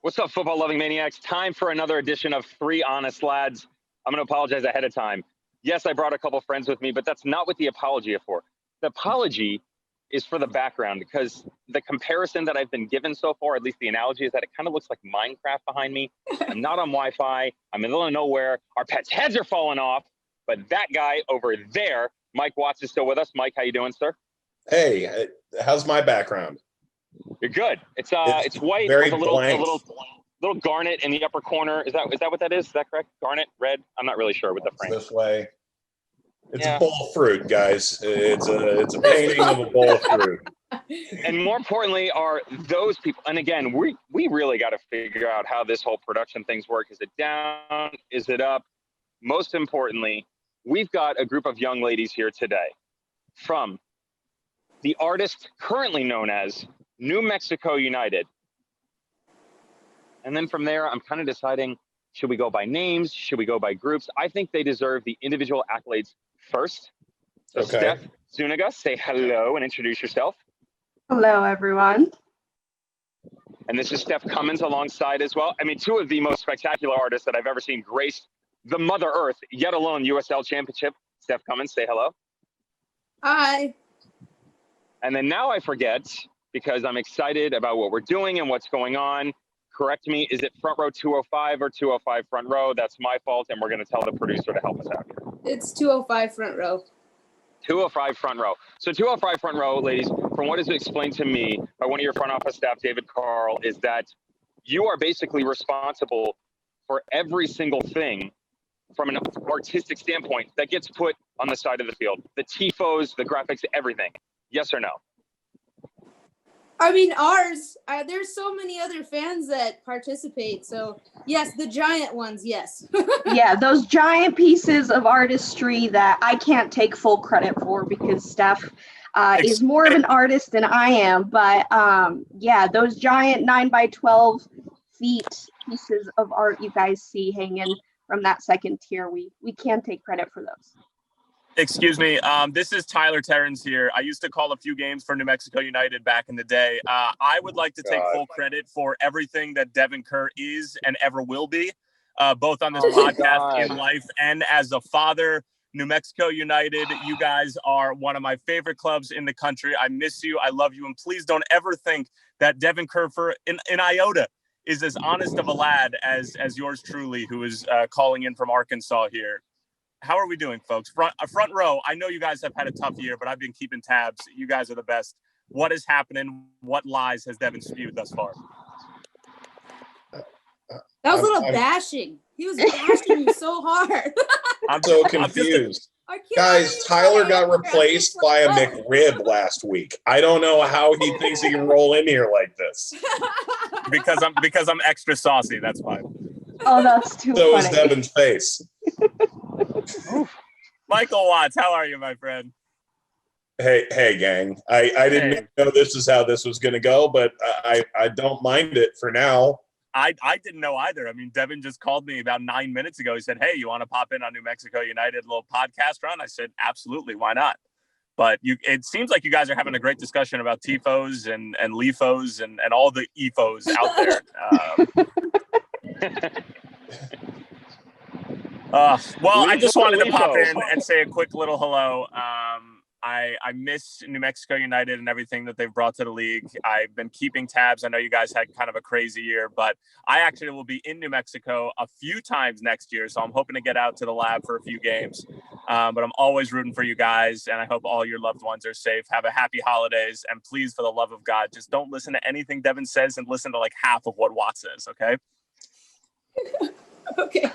What's up, football-loving maniacs? Time for another edition of Three Honest Lads. I'm going to apologize ahead of time. Yes, I brought a couple friends with me, but that's not what the apology is for. The apology is for the background, because the comparison that I've been given so far, at least the analogy, is that it kind of looks like Minecraft behind me. I'm not on Wi-Fi. I'm in the middle of nowhere. Our pets' heads are falling off. But that guy over there, Mike Watts, is still with us. Mike, how you doing, sir? Hey, how's my background? You're good. It's white very with a little garnet in the upper corner. Is that what that is? Is that correct? Garnet, red? I'm not really sure with the frame. This way. It's a bowl of fruit, guys. It's a painting of a bowl of fruit. And more importantly are those people. And again, we really got to figure out how this whole production things work. Is it down? Is it up? Most importantly, we've got a group of young ladies here today from the artist currently known as New Mexico United. And then from there, I'm kind of deciding, should we go by names? Should we go by groups? I think they deserve the individual accolades first. So okay. Steph, Zuniga, say hello and introduce yourself. Hello, everyone. And this is Steph Cummins alongside as well. I mean, two of the most spectacular artists that I've ever seen grace the Mother Earth, yet alone USL Championship. Steph Cummins, say hello. Hi. And then now I forget, because I'm excited about what we're doing and what's going on. Correct me, is it front row 205 or 205 front row? That's my fault, and we're going to tell the producer to help us out here. It's 205 front row. 205 front row. So 205 front row, ladies, from what is explained to me by one of your front office staff, David Carl, is that you are basically responsible for every single thing from an artistic standpoint that gets put on the side of the field. The tifos, the graphics, everything. Yes or no? I mean, ours, there's so many other fans that participate. So, yes, the giant ones, yes. Yeah, those giant pieces of artistry that I can't take full credit for because Steph is more of an artist than I am. But, yeah, those giant 9x12 feet pieces of art you guys see hanging from that second tier, we can't take credit for those. Excuse me. This is Tyler Terrence here. I used to call a few games for New Mexico United back in the day. I would like to take full credit for everything that Devin Kerr is and ever will be, both on this podcast, in life, and as a father. New Mexico United, you guys are one of my favorite clubs in the country. I miss you. I love you. And please don't ever think that Devin Kerr in iota is as honest of a lad as yours truly, who is calling in from Arkansas here. How are we doing, folks? Front row, I know you guys have had a tough year, but I've been keeping tabs. You guys are the best. What is happening? What lies has Devin spewed thus far? That was a little bashing. He was bashing you so hard. I'm so confused. Guys, Tyler got replaced by a McRib last week. I don't know how he thinks he can roll in here like this. Because I'm extra saucy, that's why. Oh, that's too funny. So is Devin's face. Michael Watts, how are you, my friend? Hey, gang. I didn't know this is how this was going to go, but I don't mind it for now. I didn't know either. I mean, Devin just called me about 9 minutes ago. He said, hey, you want to pop in on New Mexico United, little podcast run? I said, absolutely, why not? But it seems like you guys are having a great discussion about TIFOs and LIFOs and all the EFOs out there. Well, I just wanted to pop in and say a quick little hello. I miss New Mexico United and everything that they've brought to the league. I've been keeping tabs. I know you guys had kind of a crazy year, but I actually will be in New Mexico a few times next year, so I'm hoping to get out to the lab for a few games. But I'm always rooting for you guys, and I hope all your loved ones are safe. Have a happy holidays, and please, for the love of God, just don't listen to anything Devin says and listen to like half of what Watt says, okay? Okay.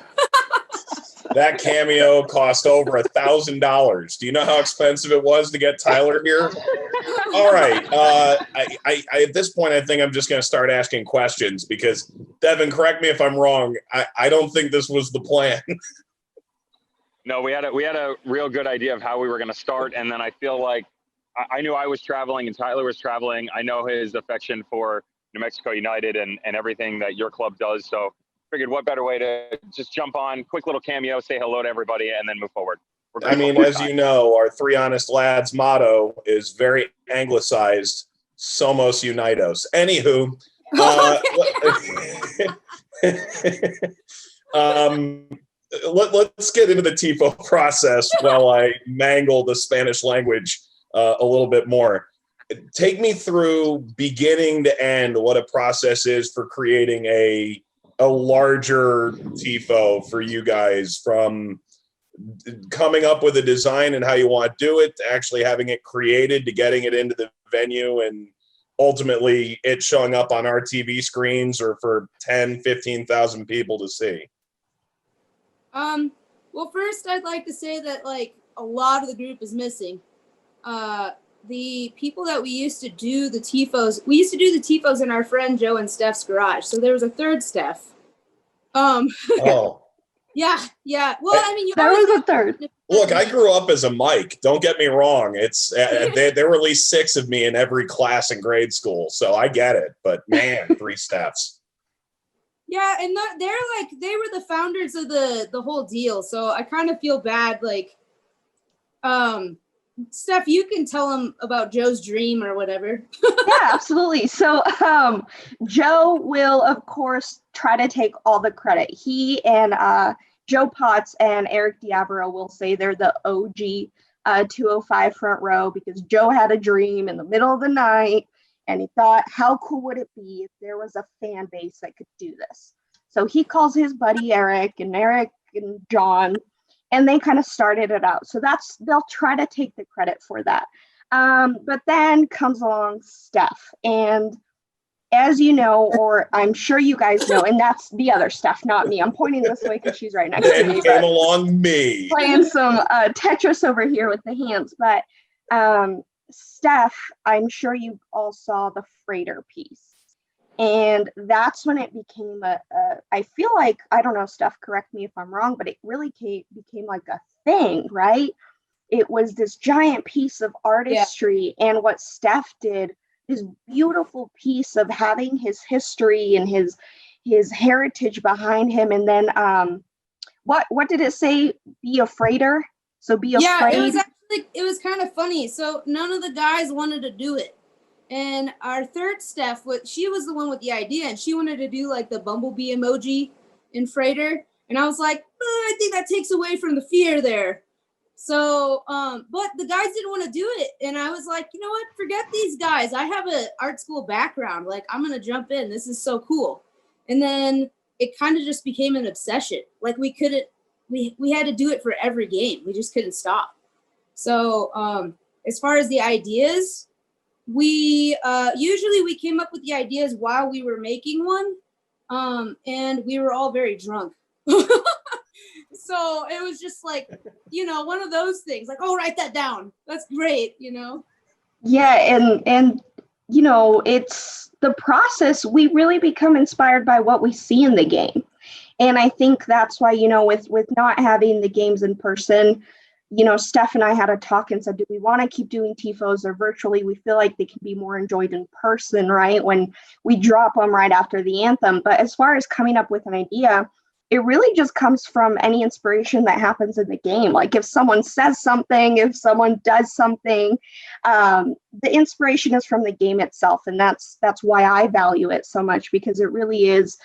That cameo cost over $1,000. Do you know how expensive it was to get Tyler here? All right. I at this point, I think I'm just going to start asking questions because, Devin, correct me if I'm wrong. I don't think this was the plan. No, we had a real good idea of how we were going to start, and then I feel like I knew I was traveling and Tyler was traveling. I know his affection for New Mexico United and everything that your club does. So figured what better way to just jump on, quick little cameo, say hello to everybody, and then move forward. I mean, as you know, our Three Honest Lads motto is very anglicized, Somos Unidos. Anywho, Let's get into the TIFO process while I mangle the Spanish language a little bit more. Take me through beginning to end what a process is for creating a larger TIFO for you guys, from coming up with a design and how you want to do it, to actually having it created, to getting it into the venue, and ultimately it showing up on our TV screens or for 10, 15,000 people to see. Well, first I'd like to say that like a lot of the group is missing. The people that we used to do the TIFOs in our friend Joe and Steph's garage. So there was a third Steph. Oh. Yeah. Well, I mean, there was a third. Look, I grew up as a Mike. Don't get me wrong. It's there were at least 6 of me in every class in grade school, so I get it. But man, 3 Stephs. Yeah, and they were the founders of the whole deal. So I kind of feel bad. Like, Steph, you can tell them about Joe's dream or whatever. Yeah, absolutely. So Joe will, of course, try to take all the credit. He and Joe Potts and Eric Diabro will say they're the OG 205 front row, because Joe had a dream in the middle of the night and he thought, how cool would it be if there was a fan base that could do this? So he calls his buddy Eric and John, and they kind of started it out. So they'll try to take the credit for that. But then comes along Steph, and as you know, or I'm sure you guys know, and that's the other Steph, not me. I'm pointing this way because she's right next to me. Came along me. Playing some Tetris over here with the hands. But Steph, I'm sure you all saw the freighter piece. And that's when it became I feel like, I don't know, Steph, correct me if I'm wrong, but it really became like a thing, right? It was this giant piece of artistry. Yeah. And what Steph did, this beautiful piece of having his history and his heritage behind him. And then what did it say? Be a freighter. So be afraid. Yeah, it was kind of funny. So none of the guys wanted to do it. And our third Steph, she was the one with the idea, and she wanted to do like the bumblebee emoji in freighter. And I was like, I think that takes away from the fear there. So, but the guys didn't want to do it. And I was like, you know what? Forget these guys. I have an art school background. Like, I'm going to jump in. This is so cool. And then it kind of just became an obsession. Like we had to do it for every game. We just couldn't stop. So, as far as the ideas, we came up with the ideas while we were making one. And we were all very drunk. So it was just like, one of those things, like, oh, write that down. That's great, Yeah. And it's the process. We really become inspired by what we see in the game. And I think that's why, with not having the games in person, Steph and I had a talk and said, do we want to keep doing TIFOs or virtually? We feel like they can be more enjoyed in person, right? When we drop them right after the anthem. But as far as coming up with an idea, it really just comes from any inspiration that happens in the game. Like if someone says something, if someone does something, the inspiration is from the game itself. And that's why I value it so much, because it really is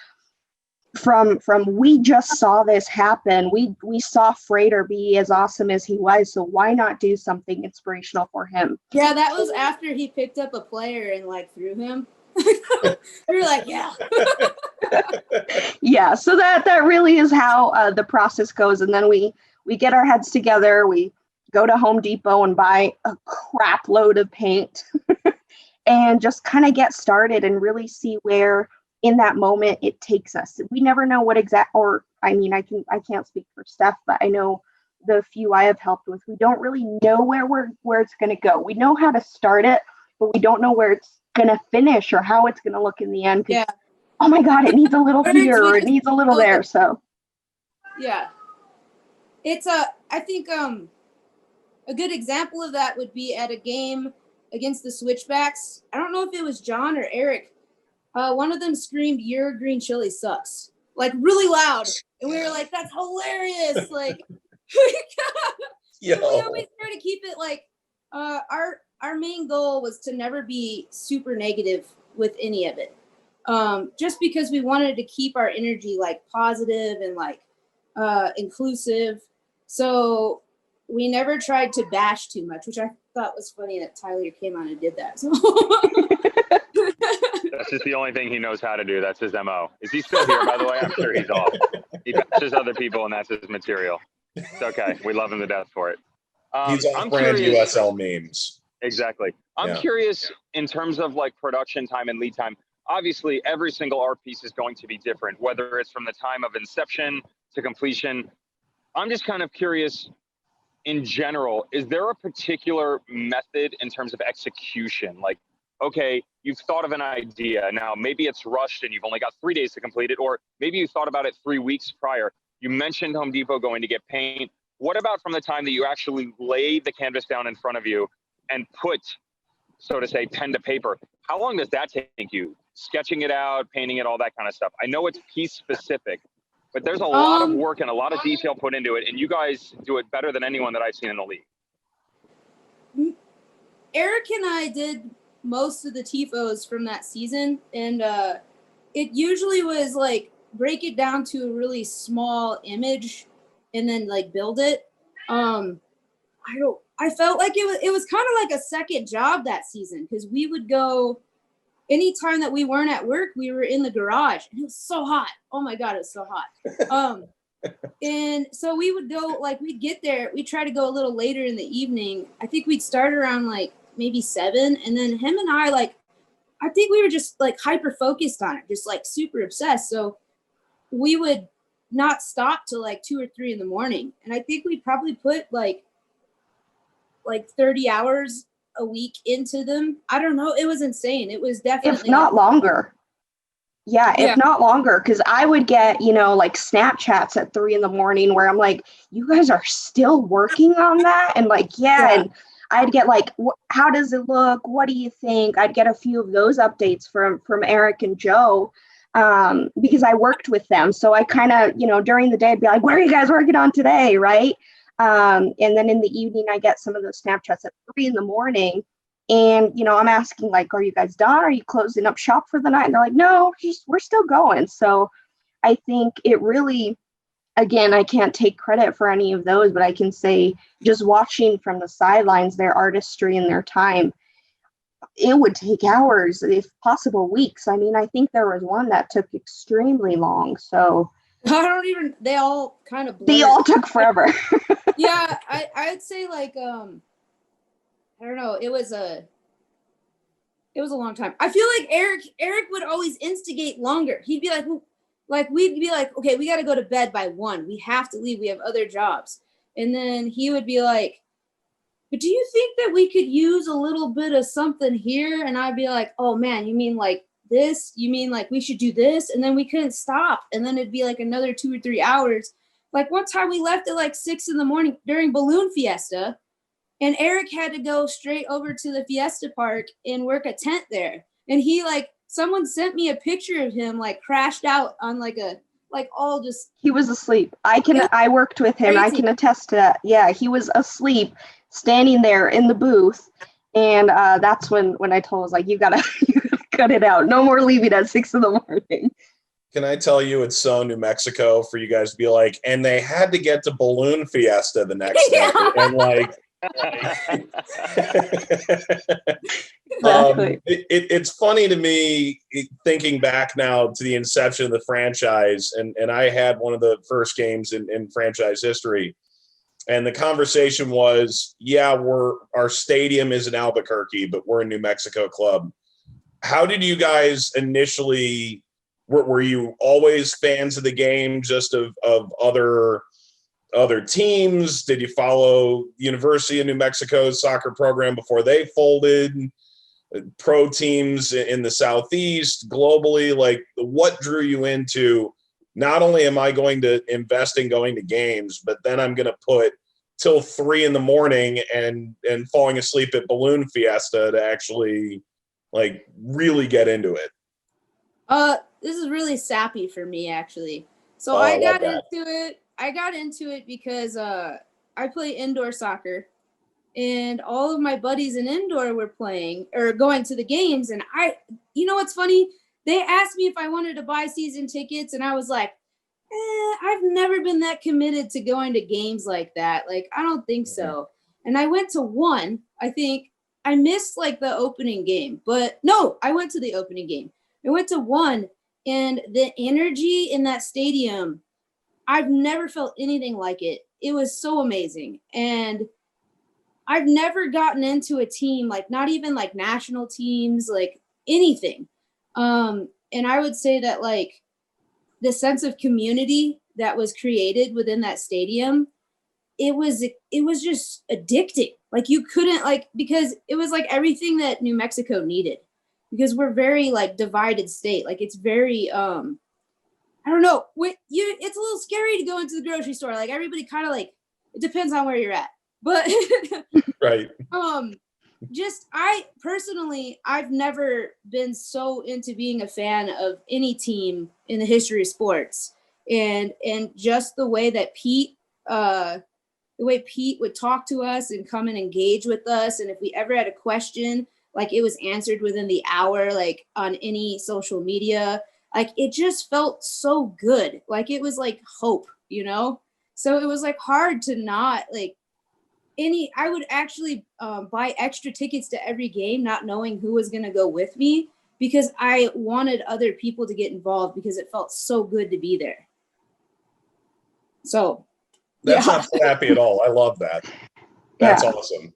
from we just saw this happen. We saw Freighter be as awesome as he was. So why not do something inspirational for him? Yeah, that was after he picked up a player and like threw him. We were like, yeah. Yeah, so that really is how the process goes. And then we get our heads together, we go to Home Depot and buy a crap load of paint and just kind of get started and really see where in that moment it takes us. We never know what I can't speak for Steph, but I know the few I have helped with, we don't really know where it's going to go. We know how to start it, but we don't know where it's going to finish or how it's going to look in the end. Yeah. Oh my God, it needs a little here or it needs a little there. So yeah, it's I think a good example of that would be at a game against the Switchbacks. I don't know if it was John or Eric. One of them screamed, "Your green chili sucks," like really loud, and we were like, "That's hilarious!" Like, we always try to keep it like our main goal was to never be super negative with any of it. just because we wanted to keep our energy like positive and like inclusive. So we never tried to bash too much, which I thought was funny that Tyler came on and did that. So. That's just the only thing he knows how to do. That's his MO. Is he still here, by the way? I'm sure he's off. He bashes other people, and that's his material. It's okay. We love him to death for it. He's off-brand USL memes. Exactly. I'm curious in terms of like production time and lead time. Obviously, every single art piece is going to be different, whether it's from the time of inception to completion. I'm just kind of curious, in general, is there a particular method in terms of execution? Like, okay, you've thought of an idea. Now, maybe it's rushed and you've only got 3 days to complete it, or maybe you thought about it 3 weeks prior. You mentioned Home Depot going to get paint. What about from the time that you actually lay the canvas down in front of you and put, so to say, pen to paper? How long does that take you? Sketching it out, painting it, all that kind of stuff. I know it's piece specific, but there's a lot of work and a lot of detail put into it, and you guys do it better than anyone that I've seen in the league. Eric and I did most of the TIFOs from that season, and it usually was like break it down to a really small image and then like build it. I felt like it was kind of like a second job that season, because we would go anytime that we weren't at work, we were in the garage, and it was so hot. Oh my God, it was so hot. And so we would go, like, we'd get there, we'd try to go a little later in the evening. I think we'd start around like maybe 7, and then him and I, like, I think we were just like hyper focused on it, just like super obsessed. So we would not stop till like 2 or 3 in the morning. And I think we'd probably put like 30 hours a week into them. I don't know. It was insane. It was definitely, if not longer. Yeah, if not longer, because I would get, like Snapchats at 3 in the morning where I'm like, you guys are still working on that? And like, and I'd get like, how does it look? What do you think? I'd get a few of those updates from Eric and Joe, because I worked with them. So I kind of, during the day, I'd be like, what are you guys working on today? Right. And then in the evening, I get some of those Snapchats at 3 in the morning. And, I'm asking, like, are you guys done? Are you closing up shop for the night? And they're like, no, we're still going. So I think it really, again, I can't take credit for any of those, but I can say just watching from the sidelines, their artistry and their time, it would take hours, if possible weeks. I mean, I think there was one that took extremely long. So they all kind of blurred. They all took forever. Yeah, I'd say like, I don't know. It was a long time. I feel like Eric would always instigate longer. He'd be like, we'd be like, okay, we got to go to bed by 1. We have to leave. We have other jobs. And then he would be like, but do you think that we could use a little bit of something here? And I'd be like, oh man, you mean like this? You mean like we should do this? And then we couldn't stop. And then it'd be like another 2 or 3 hours. Like one time we left at like 6 in the morning during Balloon Fiesta. And Eric had to go straight over to the Fiesta Park and work a tent there. And he someone sent me a picture of him crashed out on he was asleep. I worked with him. Crazy. I can attest to that. Yeah, he was asleep, standing there in the booth. And that's when I told him, you gotta cut it out. No more leaving at 6 in the morning. Can I tell you, it's so New Mexico for you guys to be like, and they had to get to Balloon Fiesta the next day. And it's funny to me thinking back now to the inception of the franchise, and I had one of the first games in franchise history, and the conversation was, our stadium is in Albuquerque, but we're a New Mexico club. How did you guys initially, were you always fans of the game, just of other teams? Did you follow University of New Mexico's soccer program before they folded? Pro teams in the Southeast, globally? What drew you into, not only am I going to invest in going to games, but then I'm going to put till 3 in the morning and falling asleep at Balloon Fiesta to actually really get into it? This is really sappy for me, actually. So I got into it because I play indoor soccer, and all of my buddies in indoor were playing or going to the games. And what's funny? they asked me if I wanted to buy season tickets, and I was like, I've never been that committed to going to games like that. Like, I don't think so. And I went to one. I think I missed like the opening game, but no, I went to the opening game. I went to one, and the energy in that stadium, I've never felt anything like it. It was so amazing. And I've never gotten into a team, like not even like national teams, like anything. And I would say that like the sense of community that was created within that stadium, it was just addicting. Like you couldn't because it was like everything that New Mexico needed, because we're very like divided state. Like it's very, I don't know, it's a little scary to go into the grocery store. Like everybody kind of like, it depends on where you're at, but right. I've never been so into being a fan of any team in the history of sports, and just the way that Pete would talk to us and come and engage with us, and if we ever had a question, like it was answered within the hour, like on any social media. Like it just felt so good. Like it was like hope, So it was like hard to not like. I would actually buy extra tickets to every game, not knowing who was going to go with me, because I wanted other people to get involved, because it felt so good to be there. So that's not sappy at all. I love that. That's awesome.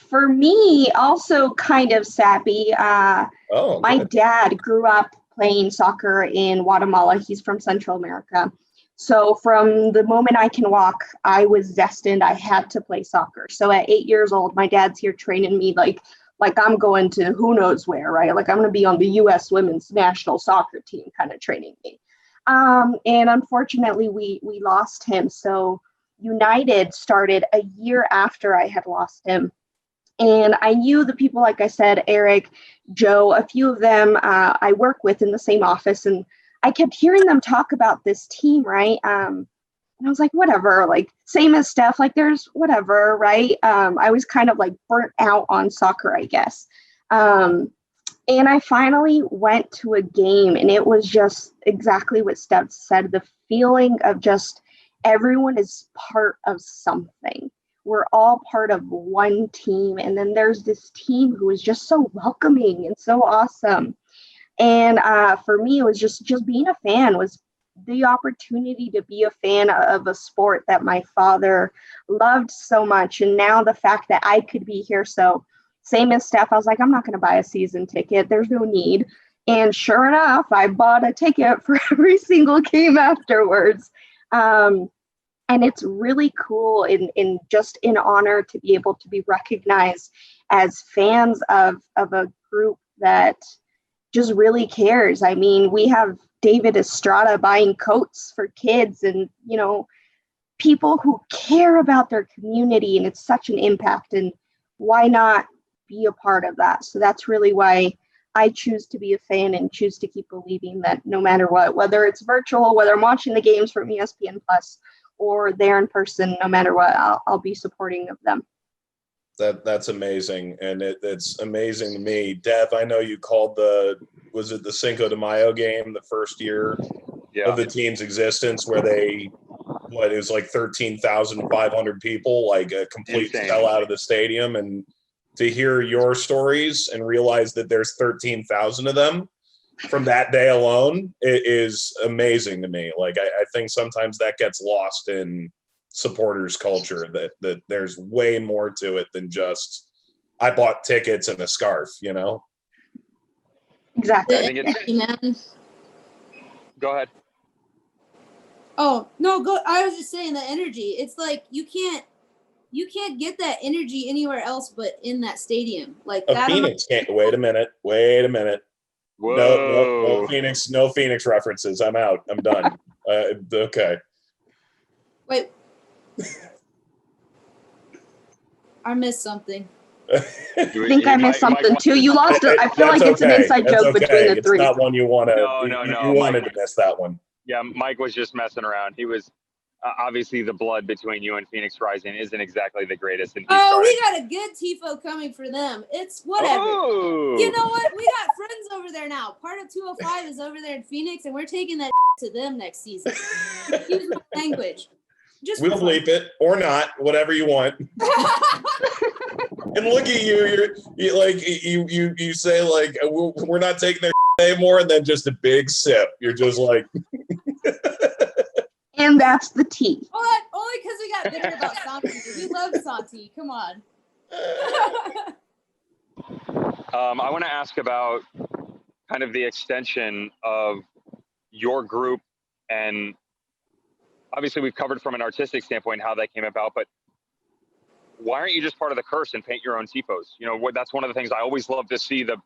For me, also kind of sappy. My dad grew up playing soccer in Guatemala. He's from Central America. So from the moment I can walk, I was destined. I had to play soccer. So at 8 years old, my dad's here training me like I'm going to who knows where, right? Like I'm going to be on the U.S. women's national soccer team, kind of training me. And unfortunately, we lost him. So United started a year after I had lost him. And I knew the people, like I said, Eric, Joe, a few of them I work with in the same office, and I kept hearing them talk about this team, right? And I was like, whatever, like same as Steph, like there's whatever, right? I was kind of like burnt out on soccer, I guess. And I finally went to a game, and it was just exactly what Steph said, the feeling of just everyone is part of something. We're all part of one team. And then there's this team who is just so welcoming and so awesome. And for me, it was just being a fan, was the opportunity to be a fan of a sport that my father loved so much. And now the fact that I could be here. So same as Steph, I was like, I'm not going to buy a season ticket. There's no need. And sure enough, I bought a ticket for every single game afterwards. And it's really cool in just in honor to be able to be recognized as fans of a group that just really cares. I mean, we have David Estrada buying coats for kids and, people who care about their community, and it's such an impact, and why not be a part of that? So that's really why I choose to be a fan and choose to keep believing that no matter what, whether it's virtual, whether I'm watching the games from ESPN Plus or there in person, no matter what, I'll be supporting of them. That's amazing. And it's amazing to me. Dev, I know you called was it the Cinco de Mayo game, the first year of the team's existence, where it was like 13,500 people, like a complete sellout of the stadium. And to hear your stories and realize that there's 13,000 of them from that day alone, it is amazing to me. Like, I think sometimes that gets lost in supporters culture, that there's way more to it than just I bought tickets and a scarf, Exactly. Go ahead. Oh no, go. I was just saying the energy. It's like you can't get that energy anywhere else but in that stadium. Like that. Phoenix can't. Wait a minute. Whoa. No Phoenix references. I'm out. I'm done. Okay. Wait. I missed something. I think I missed something too. You lost it. I feel like it's an inside joke between the three. It's not one you want to. No. You wanted to miss that one. Yeah, Mike was just messing around. He was. obviously the blood between you and Phoenix Rising isn't exactly the greatest. And we got a good tifo coming for them. It's whatever. Oh. You know what? We got friends over there now. Part of 205 is over there in Phoenix, and we're taking that to them next season. Use my language. We'll bleep it or not, whatever you want. And look at you, you say like we're not taking their anymore, and then just a big sip. You're just like, and that's the tea. Well, only because we got bitter about Santi. We love Santi. Come on. I want to ask about kind of the extension of your group, and obviously we've covered from an artistic standpoint how that came about, but why aren't you just part of the curse and paint your own tifos? You know, that's one of the things I always love to see, the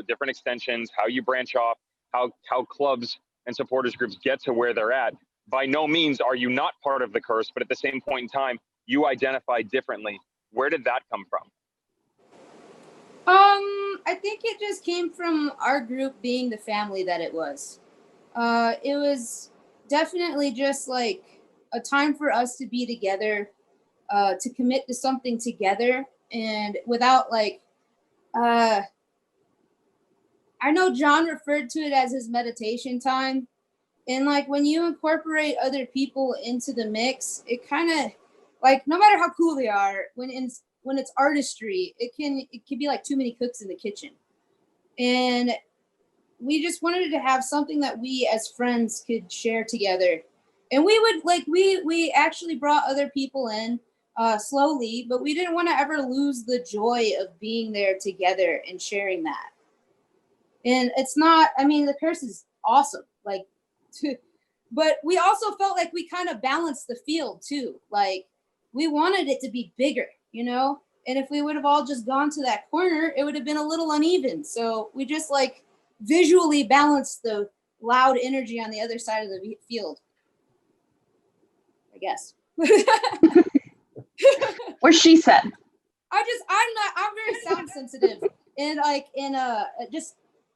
different extensions, how you branch off, how clubs and supporters groups get to where they're at. By no means are you not part of the curse, but at the same point in time, you identify differently. Where did that come from? I think it just came from our group being the family that it was. It was definitely just like a time for us to be together, to commit to something together, and without like, I know John referred to it as his meditation time. And like when you incorporate other people into the mix, it kind of like, no matter how cool they are, when it's artistry, it can be like too many cooks in the kitchen. And we just wanted to have something that we as friends could share together. And we would like, we actually brought other people in slowly, but we didn't want to ever lose the joy of being there together and sharing that. And it's not, I mean, the curse is awesome. Like, but we also felt like we kind of balanced the field too. Like we wanted it to be bigger, you know? And if we would have all just gone to that corner, it would have been a little uneven. So we just like visually balanced the loud energy on the other side of the field, I guess. What she said. I'm very sound sensitive and like just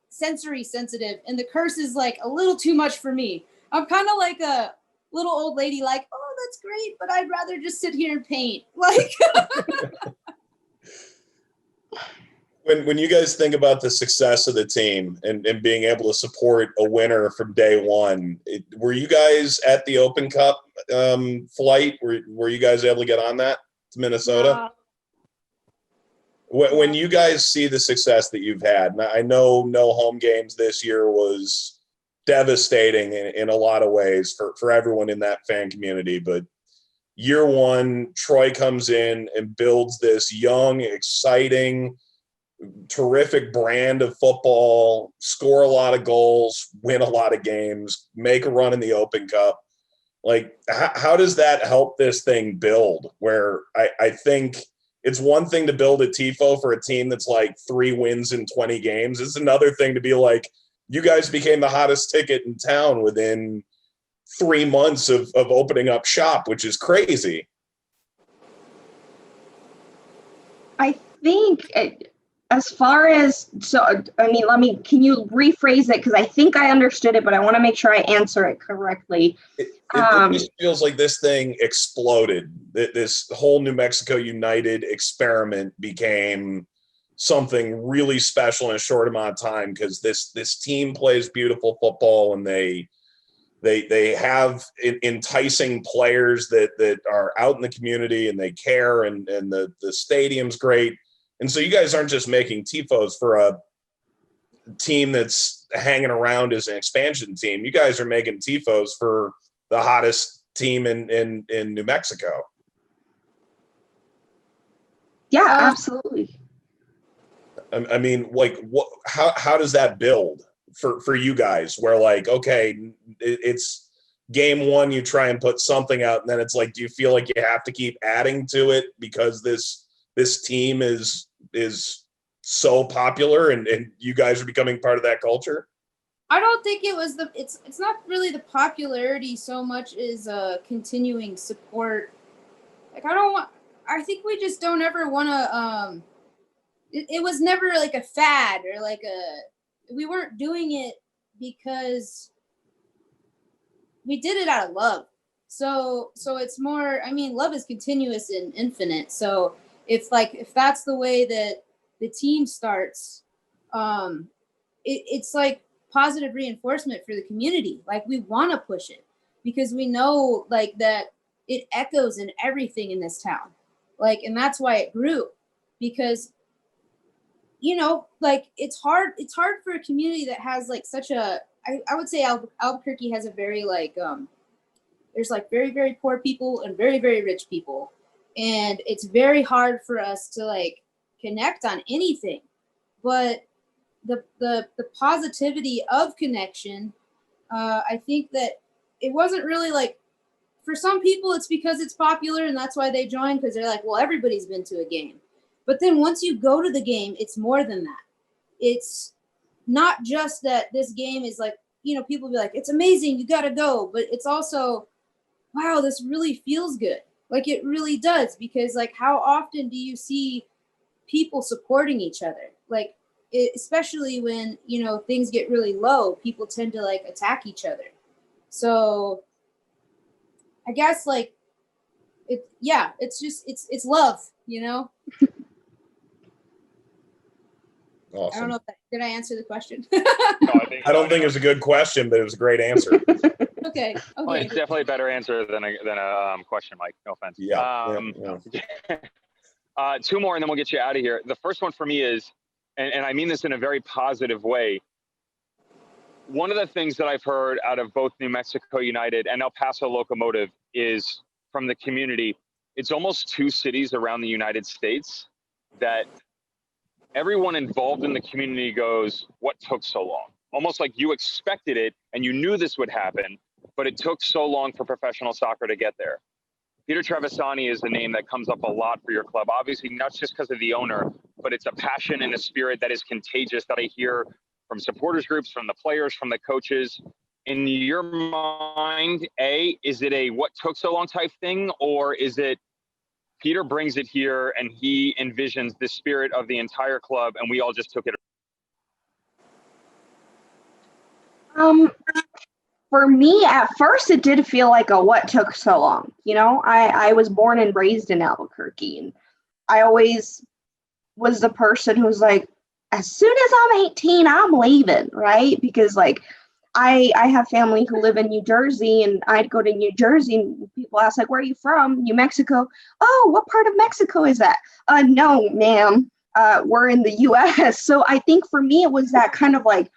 sensory sensitive, and the curse is like a little too much for me. I'm kind of like a little old lady, like, oh, that's great, but I'd rather just sit here and paint. Like, when you guys think about the success of the team and being able to support a winner from day one, were you guys at the Open Cup flight? Were you guys able to get on that to Minnesota? When you guys see the success that you've had, and I know no home games this year was devastating in a lot of ways for everyone in that fan community, but year one, Troy comes in and builds this young, exciting, terrific brand of football, score a lot of goals, win a lot of games, make a run in the Open Cup. Like, how does that help this thing build? Where I think it's one thing to build a tifo for a team that's like 3 wins in 20 games. It's another thing to be like, you guys became the hottest ticket in town within 3 months of opening up shop, which is crazy. I think as far as, can you rephrase it? Because I think I understood it, but I want to make sure I answer it correctly. It just feels like this thing exploded. This whole New Mexico United experiment became something really special in a short amount of time because this team plays beautiful football, and they have enticing players that are out in the community and they care, and the stadium's great. And so you guys aren't just making tifos for a team that's hanging around as an expansion team. You guys are making tifos for the hottest team in New Mexico. Yeah, absolutely. I mean, like, how does that build for you guys? Where like, okay, it's game one, you try and put something out, and then it's like, do you feel like you have to keep adding to it because this team is so popular and you guys are becoming part of that culture? I don't think it was it's not really the popularity so much as continuing support. Like I think we just don't ever want to it was never like a fad or like we weren't doing it because we did it out of love. So it's more, I mean, love is continuous and infinite. So if that's the way that the team starts, it's like positive reinforcement for the community. Like, we want to push it because we know like that it echoes in everything in this town. Like, and that's why it grew, because, you know, like it's hard for a community that has like such a, I would say Albuquerque has a very like, there's like very, very poor people and very, very rich people. And it's very hard for us to like connect on anything. But the positivity of connection, I think that it wasn't really like, for some people it's because it's popular and that's why they join, because they're like, well, everybody's been to a game. But then once you go to the game, it's more than that. It's not just that this game is like, you know, people be like, it's amazing, you gotta go. But it's also, wow, this really feels good. Like, it really does, because like, how often do you see people supporting each other? Like, especially when, you know, things get really low, people tend to like attack each other. So I guess like it's just it's love, you know. Awesome. I don't know if did I answer the question? No, I don't think it was a good question, but it was a great answer. Okay. Well, it's definitely a better answer than a question, Mike. No offense. Yeah. Two more, and then we'll get you out of here. The first one for me is, and I mean this in a very positive way, one of the things that I've heard out of both New Mexico United and El Paso Locomotive is from the community, it's almost two cities around the United States that everyone involved in the community goes, what took so long? Almost like you expected it and you knew this would happen, but it took so long for professional soccer to get there. Peter Trevisani is the name that comes up a lot for your club. Obviously, not just because of the owner, but it's a passion and a spirit that is contagious that I hear from supporters groups, from the players, from the coaches. In your mind, is it a what took so long type thing, or is it Peter brings it here and he envisions the spirit of the entire club and we all just took it? For me, at first, it did feel like a what took so long. You know, I was born and raised in Albuquerque, and I always was the person who was like, as soon as I'm 18, I'm leaving, right? Because like I have family who live in New Jersey, and I'd go to New Jersey and people ask like, where are you from? New Mexico. Oh, what part of Mexico is that? No, ma'am, we're in the US. So I think for me, it was that kind of like,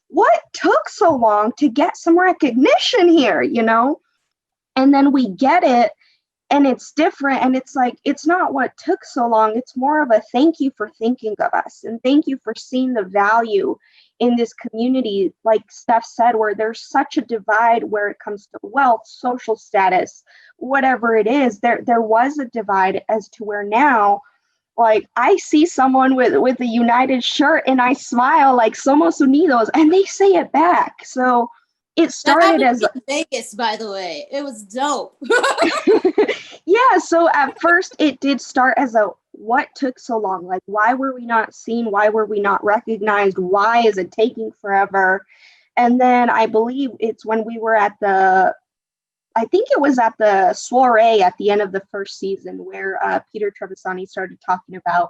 what took so long to get some recognition here, you know? And then we get it, and it's different, and it's like, it's not what took so long, it's more of a thank you for thinking of us, and thank you for seeing the value in this community. Like Steph said, where there's such a divide where it comes to wealth, social status, whatever it is, there was a divide, as to where now, like, I see someone with a United shirt and I smile like Somos Unidos, and they say it back. So it started as in Vegas, by the way. It was dope. Yeah, so at first it did start as a what took so long? Like, why were we not seen? Why were we not recognized? Why is it taking forever? And then I believe it's when we were at I think it was at the soiree at the end of the first season, where Peter Trevisani started talking about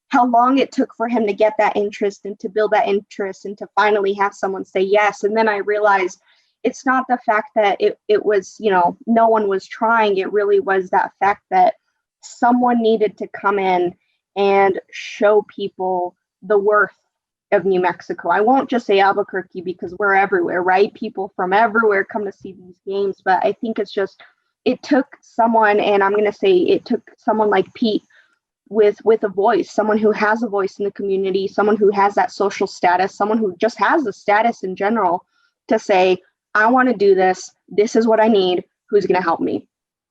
how long it took for him to get that interest and to build that interest and to finally have someone say yes. And then I realized it's not the fact that it was, you know, no one was trying. It really was that fact that someone needed to come in and show people the worth of New Mexico. I won't just say Albuquerque, because we're everywhere, right? People from everywhere come to see these games. But I think it's just, it took someone, and I'm going to say it took someone like Pete with a voice, someone who has a voice in the community, someone who has that social status, someone who just has the status in general, to say, I want to do this. This is what I need. Who's going to help me?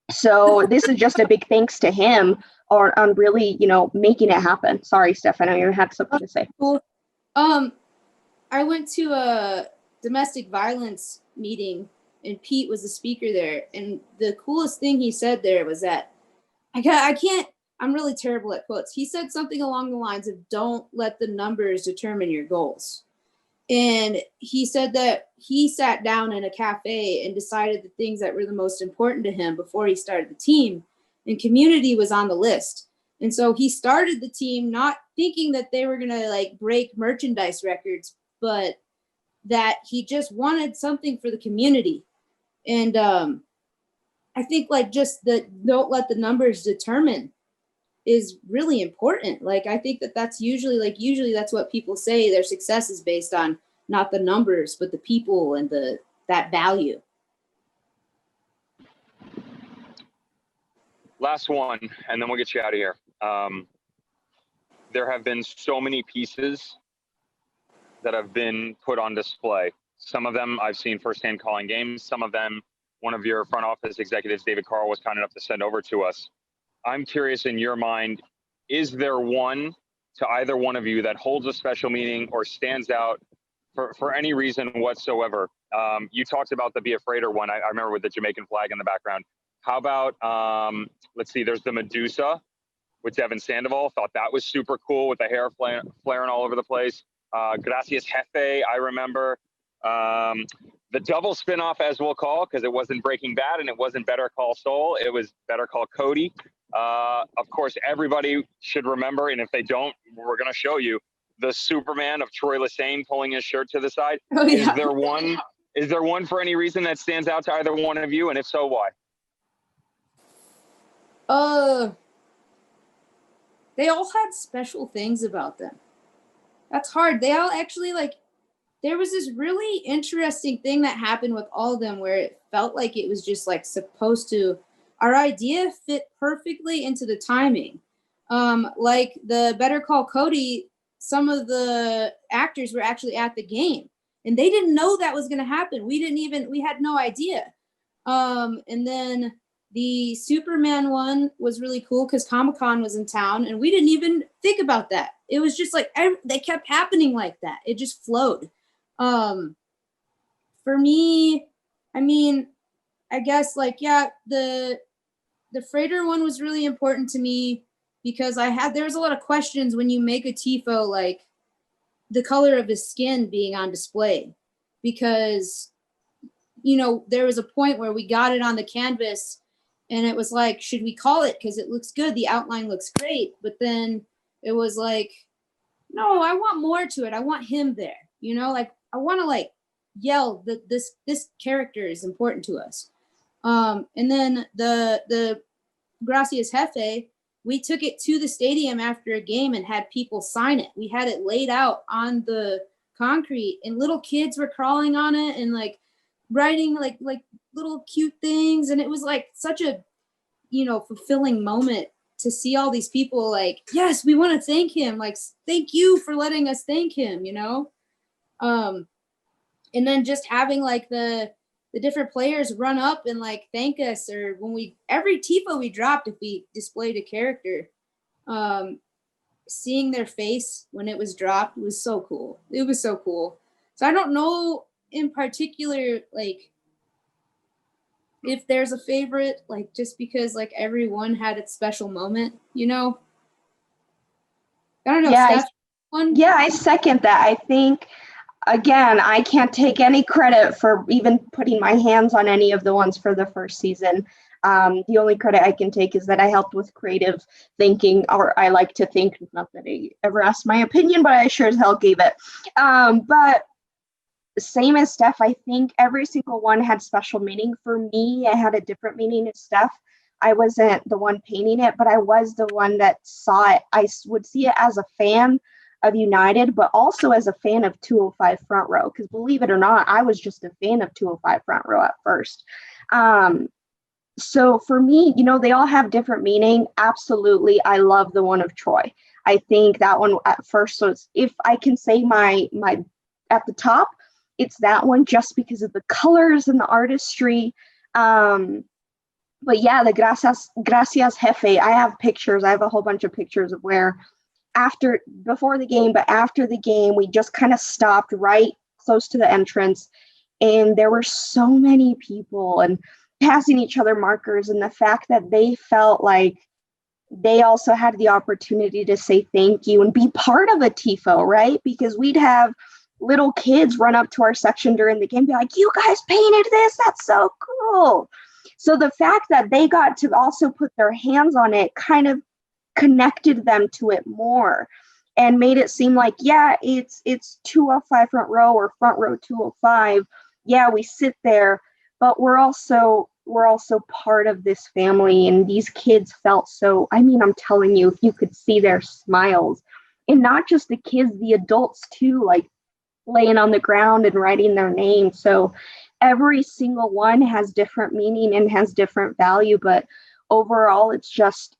So this is just a big thanks to him on really, you know, making it happen. Sorry, Steph, I know you had something to say. Cool. I went to a domestic violence meeting, and Pete was the speaker there. And the coolest thing he said there was that I'm really terrible at quotes. He said something along the lines of, don't let the numbers determine your goals. And he said that he sat down in a cafe and decided the things that were the most important to him before he started the team. And community was on the list. And so he started the team not thinking that they were going to like break merchandise records, but that he just wanted something for the community. And I think like just don't let the numbers determine is really important. Like, I think that that's usually that's what people say their success is based on, not the numbers, but the people and that value. Last one, and then we'll get you out of here. There have been so many pieces that have been put on display. Some of them I've seen firsthand calling games. Some of them, one of your front office executives, David Carl, was kind enough to send over to us. I'm curious, in your mind, is there one to either one of you that holds a special meaning or stands out for any reason whatsoever? You talked about the Be Afraider one. I remember with the Jamaican flag in the background. How about, let's see, there's the Medusa with Devin Sandoval. Thought that was super cool with the hair flaring all over the place. Gracias Jefe, I remember. The double spinoff, as we'll call, because it wasn't Breaking Bad and it wasn't Better Call Saul, it was Better Call Cody. Of course, everybody should remember, and if they don't, we're going to show you the Superman of Troy Lesane pulling his shirt to the side. Oh, yeah. Is there one for any reason that stands out to either one of you, and if so, why? They all had special things about them. That's hard. They all actually there was this really interesting thing that happened with all of them where it felt like it was just like supposed to, our idea fit perfectly into the timing. Like the Better Call Cody, some of the actors were actually at the game and they didn't know that was going to happen. We had no idea. And then the Superman one was really cool because Comic-Con was in town and we didn't even think about that. It was just like, they kept happening like that. It just flowed. For me, I mean, I guess the Freighter one was really important to me because there was a lot of questions when you make a tifo, like the color of his skin being on display, because, there was a point where we got it on the canvas and it was like, should we call it? Cause it looks good. The outline looks great. But then it was like, no, I want more to it. I want him there, I want to yell that this character is important to us. And then the Gracias Jefe, we took it to the stadium after a game and had people sign it. We had it laid out on the concrete and little kids were crawling on it and writing like little cute things. And it was such a, fulfilling moment to see all these people yes, we want to thank him. Thank you for letting us thank him, and then just having the different players run up and thank us, or when every tifo we dropped, if we displayed a character, seeing their face when it was dropped was so cool. It was so cool. So I don't know in particular, if there's a favorite, just because everyone had its special moment, I don't know. Yeah, Steph, yeah, I second that. I think, again, I can't take any credit for even putting my hands on any of the ones for the first season. The only credit I can take is that I helped with creative thinking, or I like to think, not that I ever asked my opinion, but I sure as hell gave it. But same as Steph, I think every single one had special meaning. For me, I had a different meaning as Steph. I wasn't the one painting it, but I was the one that saw it. I would see it as a fan of United, but also as a fan of 205 Front Row, because believe it or not, I was just a fan of 205 Front Row at first. So for me, they all have different meaning. Absolutely, I love the one of Troy. I think that one at first, so if I can say my at the top, it's that one just because of the colors and the artistry. But yeah, the Gracias Jefe, I have pictures. I have a whole bunch of pictures of where before the game, but after the game, we just kind of stopped right close to the entrance. And there were so many people and passing each other markers. And the fact that they felt like they also had the opportunity to say thank you and be part of a tifo, right? Because we'd have little kids run up to our section during the game and be like, you guys painted this? That's so cool. So the fact that they got to also put their hands on it kind of connected them to it more and made it seem like, yeah, it's 205 front row or front row 205. Yeah, we sit there, but we're also part of this family. And these kids felt so, I mean, I'm telling you, if you could see their smiles, and not just the kids, the adults too, like laying on the ground and writing their name. So every single one has different meaning and has different value, but overall it's just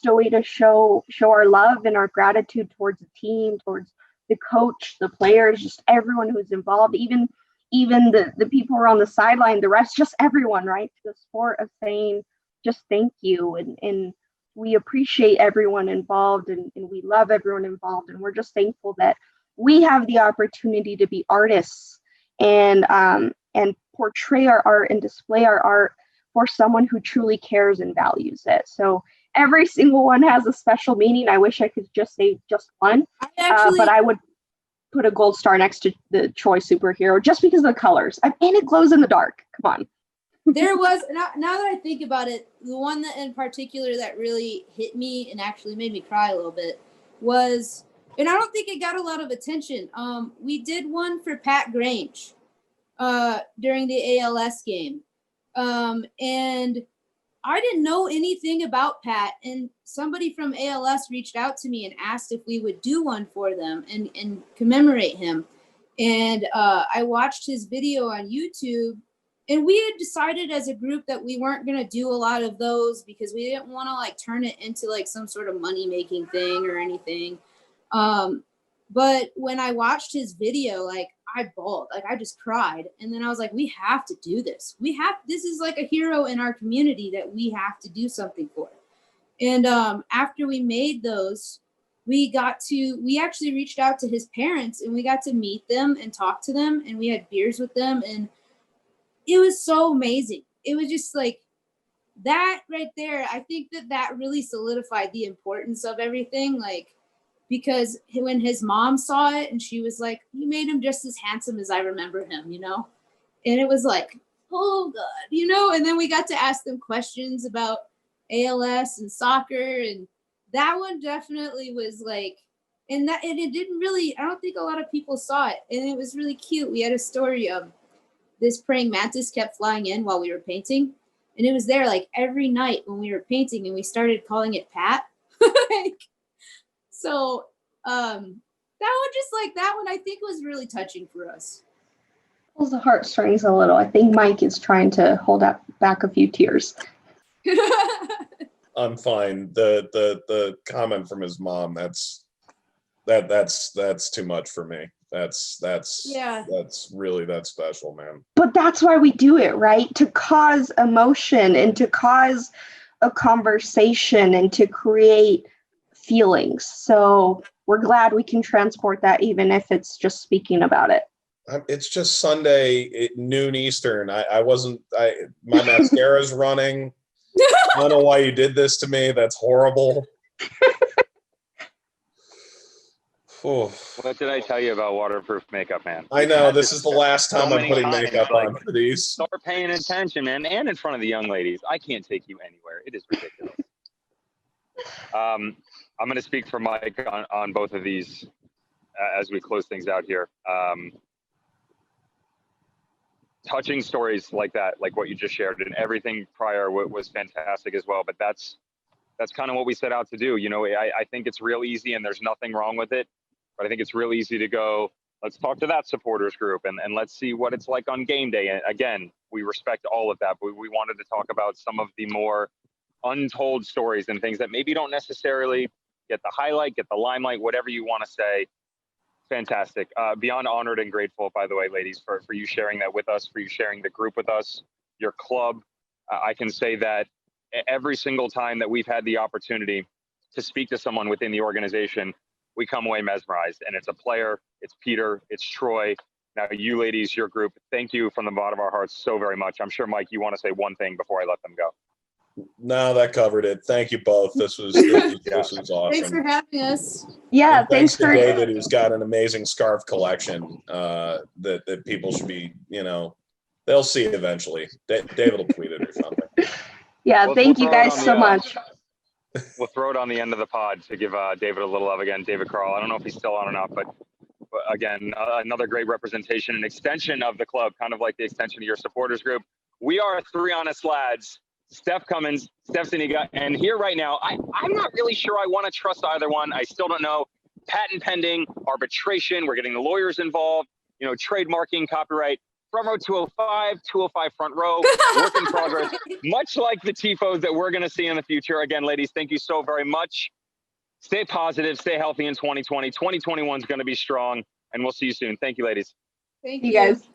a way to show our love and our gratitude towards the team, towards the coach, the players, just everyone who's involved, even the people who are on the sideline, the rest, just everyone, right? The sport of saying just thank you, and we appreciate everyone involved, and we love everyone involved, and we're just thankful that we have the opportunity to be artists and portray our art and display our art for someone who truly cares and values it. So every single one has a special meaning. I wish I could just say just one, but I would put a gold star next to the Troy superhero just because of the colors. And it glows in the dark. Come on. There was, now that I think about it, the one that in particular that really hit me and actually made me cry a little bit was, and I don't think it got a lot of attention. We did one for Pat Grange during the ALS game. And I didn't know anything about Pat, and somebody from ALS reached out to me and asked if we would do one for them and commemorate him. And I watched his video on YouTube, and we had decided as a group that we weren't going to do a lot of those because we didn't want to like turn it into like some sort of money-making thing or anything. But when I watched his video, like I bawled, like I just cried. And then I was like, we have to do this. This is like a hero in our community that we have to do something for. And after we made those, we actually reached out to his parents and we got to meet them and talk to them, and we had beers with them. And it was so amazing. It was just like that right there. I think that really solidified the importance of everything. Like, because when his mom saw it and she was like, you made him just as handsome as I remember him, you know? And it was like, oh God, you know? And then we got to ask them questions about ALS and soccer. And that one definitely was like, and it didn't really, I don't think a lot of people saw it. And it was really cute. We had a story of this praying mantis kept flying in while we were painting. And it was there like every night when we were painting, and we started calling it Pat. So that one I think was really touching for us. Pulls the heartstrings a little. I think Mike is trying to hold back a few tears. I'm fine. The comment from his mom, that's too much for me. That's really that special, man. But that's why we do it, right? To cause emotion and to cause a conversation and to create feelings. So we're glad we can transport that, even if it's just speaking about it. It's just Sunday at noon Eastern. My mascara's running. I don't know why you did this to me. That's horrible. What did I tell you about waterproof makeup, man? I know, this is the last time I'm putting makeup on for these. Start paying attention, man, and in front of the young ladies. I can't take you anywhere. It is ridiculous. I'm going to speak for Mike on both of these as we close things out here. Touching stories like that, like what you just shared, and everything prior was fantastic as well. But that's kind of what we set out to do. You know, I think it's real easy, and there's nothing wrong with it. But I think it's real easy to go, let's talk to that supporters group and let's see what it's like on game day. And again, we respect all of that, but we wanted to talk about some of the more untold stories and things that maybe don't necessarily get the highlight, get the limelight, whatever you want to say. Fantastic. Beyond honored and grateful, by the way, ladies, for you sharing that with us, for you sharing the group with us, your club. I can say that every single time that we've had the opportunity to speak to someone within the organization, we come away mesmerized. And it's a player, it's Peter, it's Troy. Now, you ladies, your group, thank you from the bottom of our hearts so very much. I'm sure, Mike, you want to say one thing before I let them go. No, that covered it. Thank you both. This was awesome. Thanks for having us. Yeah, And thanks to for David, who's got an amazing scarf collection that people should be, they'll see it eventually. David will tweet it or something. Yeah, thank you guys so much. We'll throw it on the end of the pod to give David a little love again. David Carl. I don't know if he's still on or not, but again, another great representation, an extension of the club, kind of like the extension of your supporters group. We are three honest lads. Steph Cummins, Steph Zuniga, and here right now, I'm not really sure I want to trust either one. I still don't know. Patent pending, arbitration. We're getting the lawyers involved. Trademarking, copyright. Front row 205 front row, work in progress, much like the TIFOs that we're going to see in the future. Again, ladies, thank you so very much. Stay positive, stay healthy in 2020. 2021 is going to be strong, and we'll see you soon. Thank you, ladies. Thank you guys.